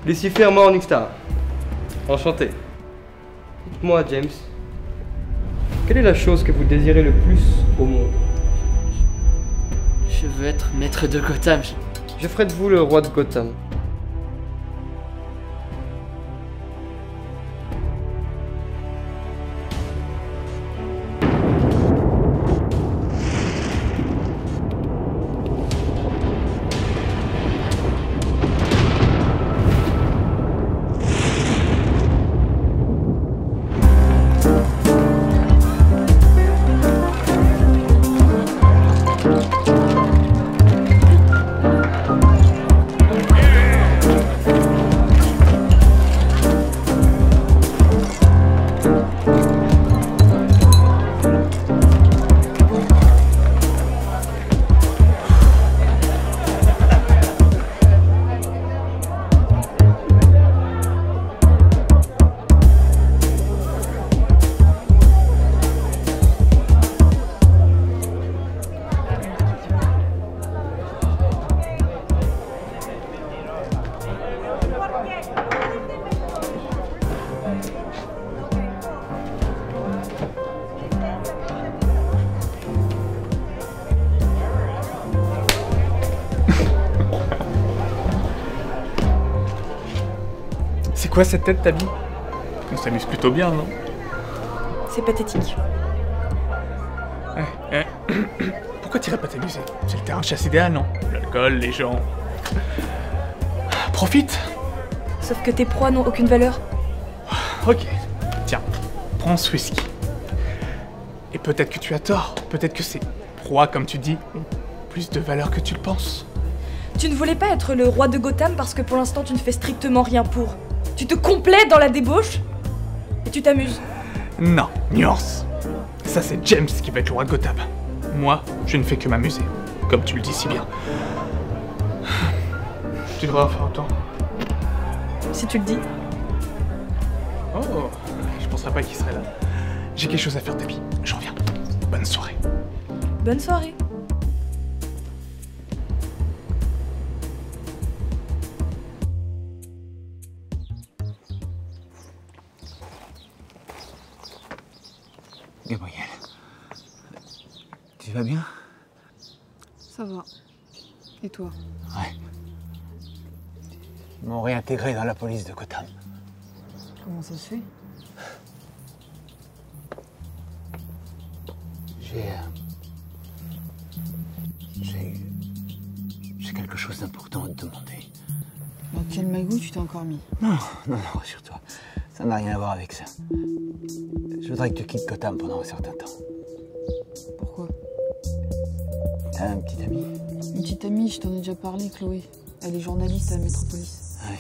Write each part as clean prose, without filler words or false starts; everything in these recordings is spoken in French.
Lucifer Morningstar. Enchanté. Dites-moi, James, quelle est la chose que vous désirez le plus au monde? Je veux être maître de Gotham. Je ferai de vous le roi de Gotham. C'est quoi cette tête, Tabi? On s'amuse plutôt bien, non? C'est pathétique. Pourquoi t'irais pas t'amuser? C'est le terrain de chasse idéal, non? L'alcool, les gens... Profite! Sauf que tes proies n'ont aucune valeur. Ok, tiens, prends ce whisky. Et peut-être que tu as tort, peut-être que ces proies, comme tu dis, ont plus de valeur que tu le penses. Tu ne voulais pas être le roi de Gotham parce que pour l'instant tu ne fais strictement rien pour. Tu te complais dans la débauche et tu t'amuses. Non, nuance. Ça c'est James qui va être le roi de Gotham. Moi, je ne fais que m'amuser, comme tu le dis si bien. Tu devrais en faire autant. Si tu le dis. Oh, je penserais pas qu'il serait là. J'ai quelque chose à faire, Tabi. Je reviens. Bonne soirée. Bonne soirée. Gabriel, tu vas bien? Ça va. Et toi? Ouais. Ils m'ont réintégré dans la police de Gotham. Comment ça se fait? J'ai quelque chose d'important à te demander. Dans quel magou tu t'es encore mis? Non, rassure-toi. Ça n'a rien à voir avec ça. Je voudrais que tu quittes Gotham pendant un certain temps. Pourquoi? T'as un petit ami? Une petite amie, je t'en ai déjà parlé, Chloé. Elle est journaliste à la Métropolis. Oui.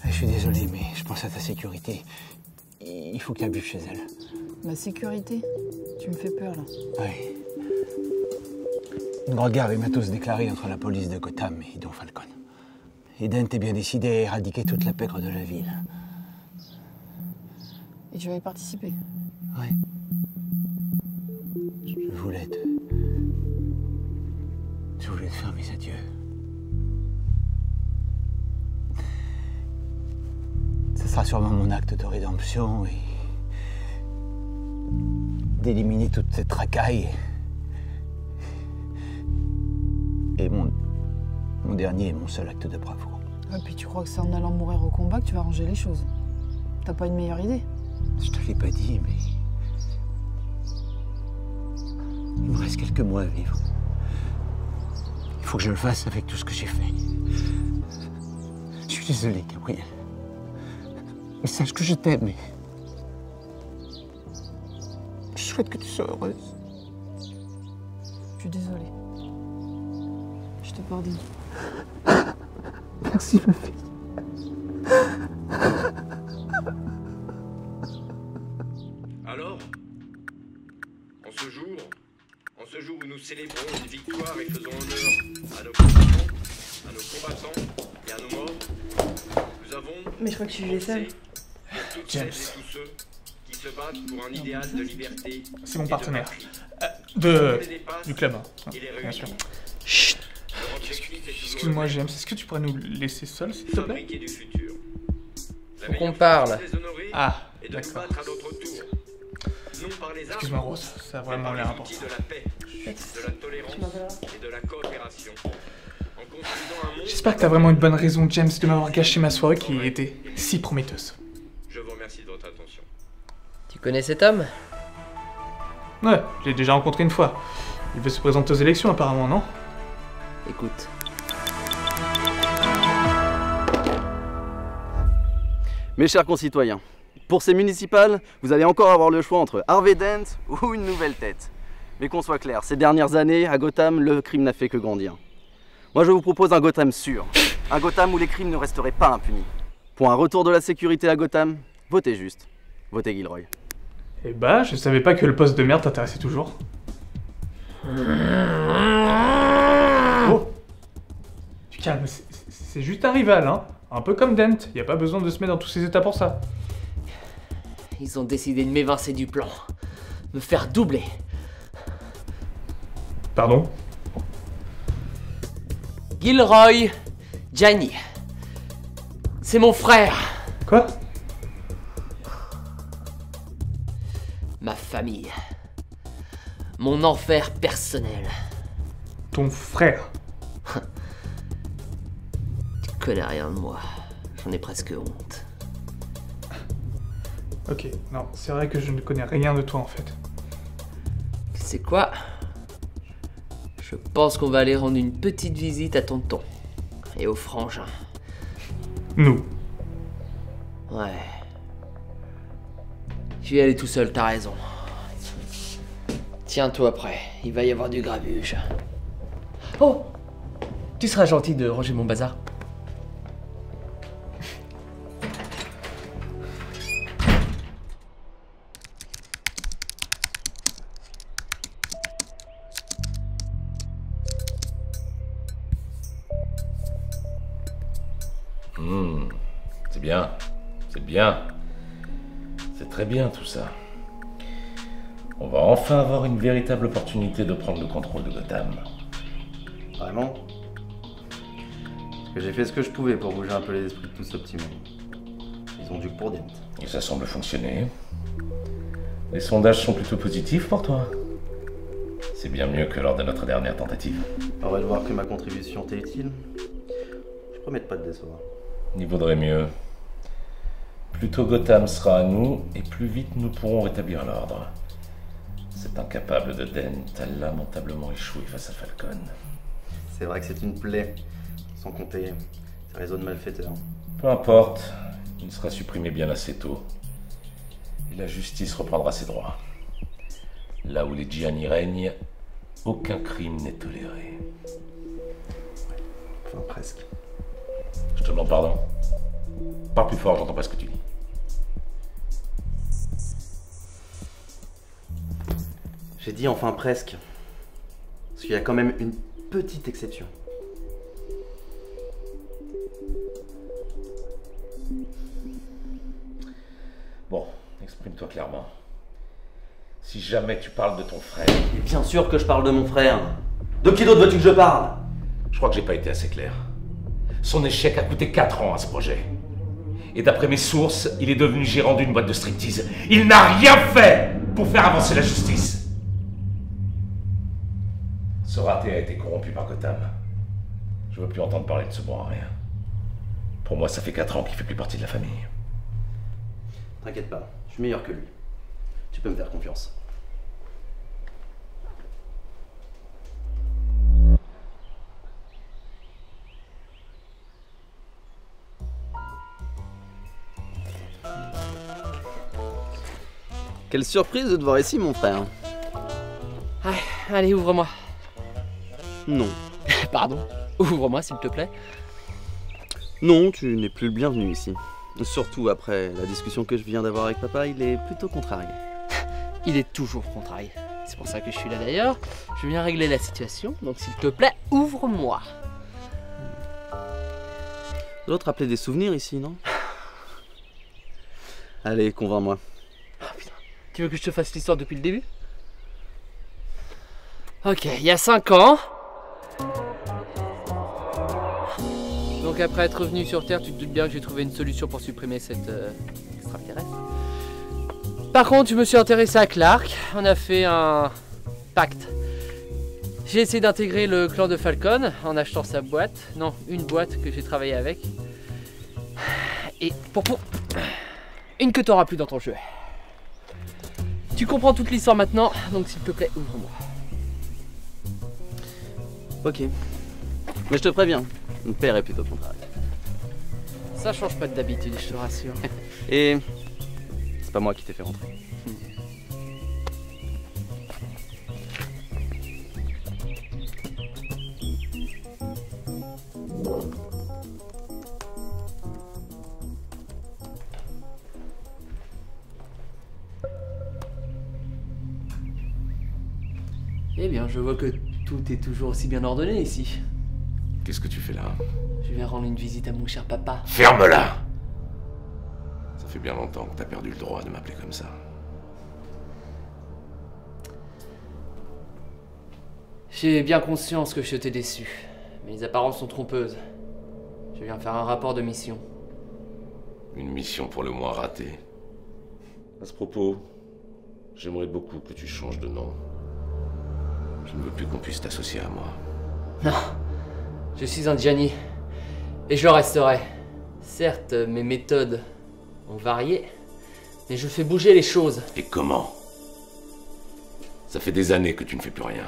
Je suis désolé, mais je pense à ta sécurité. Il faut que tu abuses chez elle. Ma sécurité? Tu me fais peur, là. Oui. Une grande guerre va tous déclarée entre la police de Gotham et Don Falcon. Et Dent est bien décidé à éradiquer toute la pègre de la ville. Et tu vas y participer? Oui. Je voulais te faire mes adieux. Ce sera sûrement mon acte de rédemption et d'éliminer toute cette racaille. Et mon dernier et mon seul acte de bravoure. Et puis tu crois que c'est en allant mourir au combat que tu vas arranger les choses? T'as pas une meilleure idée? Je te l'ai pas dit, mais... il me reste quelques mois à vivre. Il faut que je le fasse avec tout ce que j'ai fait. Je suis désolé, Gabriel. Mais sache que je t'aime et... je souhaite que tu sois heureuse. Je suis désolée. Je te pardonne. Merci, ma fille. Alors, en ce jour où nous célébrons une victoire et faisons honneur à nos compagnons, à nos combattants et à nos morts, nous avons... Mais je crois que je suis seule. James. Tous ceux qui se battent pour un idéal de liberté. C'est mon partenaire. Du club, hein, bien sûr. Chut. Excuse-moi, James, est-ce que tu pourrais nous laisser seuls, s'il te plaît? Faut qu'on parle. Ah, Et de nous d'accord. battre à notre tour. Non par les armes, Excuse-moi Rose, ça a mais vraiment par l'air les important. outils de la paix, de la tolérance et de la coopération. En construisant un monde... J'espère que t'as vraiment une bonne raison, James, de m'avoir gâché ma soirée qui était si prometteuse. Je vous remercie de votre attention. Tu connais cet homme? Ouais, je l'ai déjà rencontré une fois. Il veut se présenter aux élections apparemment, non? Écoute. Mes chers concitoyens, pour ces municipales, vous allez encore avoir le choix entre Harvey Dent ou une nouvelle tête. Mais qu'on soit clair, ces dernières années, à Gotham, le crime n'a fait que grandir. Moi, je vous propose un Gotham sûr. Un Gotham où les crimes ne resteraient pas impunis. Pour un retour de la sécurité à Gotham, votez juste. Votez Gilroy. Eh bah, je savais pas que le poste de merde t'intéressait toujours. Oh! Tu calmes, c'est juste un rival, hein. Un peu comme Dent, y a pas besoin de se mettre dans tous ces états pour ça. Ils ont décidé de m'évincer du plan. Me faire doubler. Pardon? Gilroy Gianni. C'est mon frère. Quoi? Ma famille. Mon enfer personnel. Ton frère? Tu connais rien de moi. J'en ai presque honte. Ok, non, c'est vrai que je ne connais rien de toi en fait. Tu sais quoi? Je pense qu'on va aller rendre une petite visite à tonton. Et au frangin. Nous. Ouais. Je vais aller tout seul, t'as raison. Tiens-toi prêt, il va y avoir du grabuge. Oh! Tu seras gentil de ranger mon bazar. C'est bien, c'est bien. C'est très bien tout ça. On va enfin avoir une véritable opportunité de prendre le contrôle de Gotham. Vraiment? Parce que j'ai fait ce que je pouvais pour bouger un peu les esprits de tout ce petit monde. Ils ont dû que pour Dent. Et ça semble fonctionner. Les sondages sont plutôt positifs pour toi. C'est bien mieux que lors de notre dernière tentative. On va voir que ma contribution t'est utile. Je promets de pas te décevoir. Il vaudrait mieux. Plus tôt Gotham sera à nous, et plus vite nous pourrons rétablir l'ordre. Cet incapable de Dent a lamentablement échoué face à Falcon. C'est vrai que c'est une plaie, sans compter ces réseaux de malfaiteurs. Peu importe, il sera supprimé bien assez tôt. Et la justice reprendra ses droits. Là où les Gianni règnent, aucun crime n'est toléré. Enfin, presque. Je te demande pardon. Parle plus fort, j'entends pas ce que tu dis. J'ai dit enfin presque. Parce qu'il y a quand même une petite exception. Bon, exprime-toi clairement. Si jamais tu parles de ton frère... Et bien sûr que je parle de mon frère. De qui d'autre veux-tu que je parle? Je crois que j'ai pas été assez clair. Son échec a coûté 4 ans à ce projet. Et d'après mes sources, il est devenu gérant d'une boîte de striptease. Il n'a rien fait pour faire avancer la justice. Ce raté a été corrompu par Gotham. Je veux plus entendre parler de ce bon à rien. Pour moi, ça fait 4 ans qu'il fait plus partie de la famille. T'inquiète pas, je suis meilleur que lui. Tu peux me faire confiance. Quelle surprise de te voir ici, mon frère. Allez, ouvre-moi. Non. Pardon. Ouvre-moi, s'il te plaît. Non, tu n'es plus le bienvenu ici. Surtout après la discussion que je viens d'avoir avec papa, il est plutôt contrarié. Il est toujours contrarié. C'est pour ça que je suis là d'ailleurs. Je viens régler la situation, donc s'il te plaît, ouvre-moi. L'autre appelait des souvenirs ici, non? Allez, convainc-moi. Oh putain. Tu veux que je te fasse l'histoire depuis le début? Ok, il y a 5 ans... Donc après être revenu sur Terre, tu te doutes bien que j'ai trouvé une solution pour supprimer cette extraterrestre. Par contre, je me suis intéressé à Clark. On a fait un pacte. J'ai essayé d'intégrer le clan de Falcon en achetant sa boîte. Non, une boîte que j'ai travaillé avec. Et pour une que t'auras plus dans ton jeu. Tu comprends toute l'histoire maintenant, donc s'il te plaît, ouvre-moi. Ok. Mais je te préviens, mon père est plutôt contraire. Ça change pas d'habitude, je te rassure. Et c'est pas moi qui t'ai fait rentrer. Eh bien, je vois que tout est toujours aussi bien ordonné ici. Qu'est-ce que tu fais là? Je viens rendre une visite à mon cher papa. Ferme-la! Ça fait bien longtemps que t'as perdu le droit de m'appeler comme ça. J'ai bien conscience que je t'ai déçu, mais les apparences sont trompeuses. Je viens faire un rapport de mission. Une mission pour le moins ratée. À ce propos, j'aimerais beaucoup que tu changes de nom. Je ne veux plus qu'on puisse t'associer à moi. Non, je suis un Gianni, et je le resterai. Certes, mes méthodes ont varié, mais je fais bouger les choses. Et comment? Ça fait des années que tu ne fais plus rien.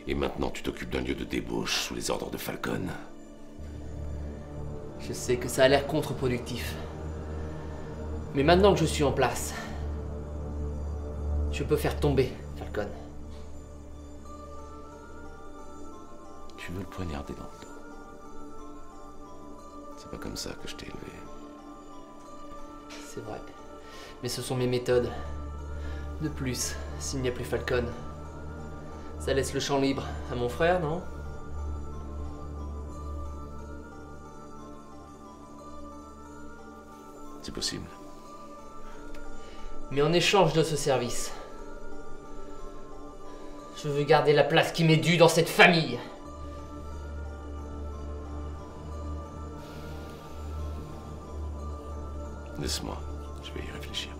Et maintenant tu t'occupes d'un lieu de débauche sous les ordres de Falcon. Je sais que ça a l'air contre-productif. Mais maintenant que je suis en place, je peux faire tomber Falcon. Tu veux le poignarder dans le dos. C'est pas comme ça que je t'ai élevé. C'est vrai. Mais ce sont mes méthodes. De plus, s'il n'y a plus Falcon, ça laisse le champ libre à mon frère, non? C'est possible. Mais en échange de ce service, je veux garder la place qui m'est due dans cette famille. Laisse-moi, je vais y réfléchir.